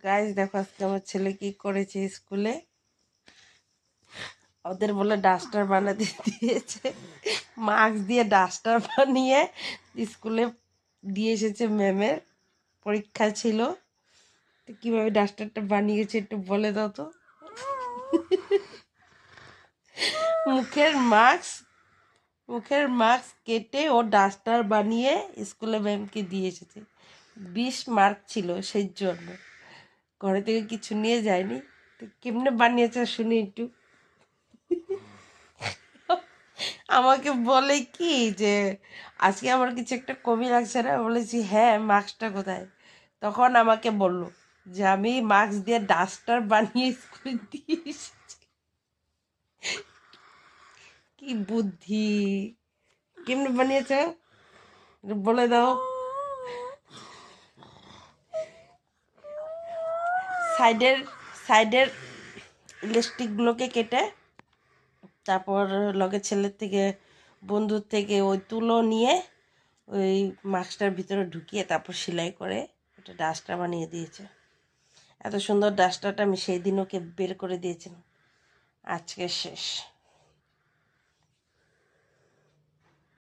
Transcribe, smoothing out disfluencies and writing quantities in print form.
Guys দেখো আজকে আমার ছেলে কি করেছে স্কুলে। ওদের বলে ডাস্টার বানাতে দিয়েছে, মাস্ক দিয়ে ডাস্টার বানিয়ে স্কুলে দিয়ে এসেছে। ম্যামের পরীক্ষা ছিল, তো কীভাবে ডাস্টারটা বানিয়েছে একটু বলে দাও তো। মুখের মাস্ক মুখের মাস্ক কেটে ও ডাস্টার বানিয়ে স্কুলে ম্যামকে দিয়ে এসেছে। 20 মার্ক ছিল সেই জন্য, ঘরে থেকে কিছু নিয়ে যায়নি। তো কেমনে বানিয়েছে শুনি একটু। আমাকে বলে কি যে আজকে আমার কিছু একটা কমি লাগছে না, বলেছি হ্যাঁ মাস্কটা কোথায়। তখন আমাকে বলল যে আমি মাস্ক দিয়ে ডাস্টার বানিয়ে স্কুলে দিয়ে এসেছি। কি বুদ্ধি, কেমনে বানিয়েছ একটু বলে দাও। সাইডের সাইডের ইলাস্টিকগুলোকে কেটে, তারপর লগে ছেলের থেকে বন্ধুর থেকে ওই তুলো নিয়ে ওই মাস্কটার ভিতরে ঢুকিয়ে তারপর সেলাই করে ওটা ডাস্টার বানিয়ে দিয়েছে। এত সুন্দর ডাস্টারটা আমি সেই দিন ওকে বের করে দিয়েছিলাম, আজকে শেষ।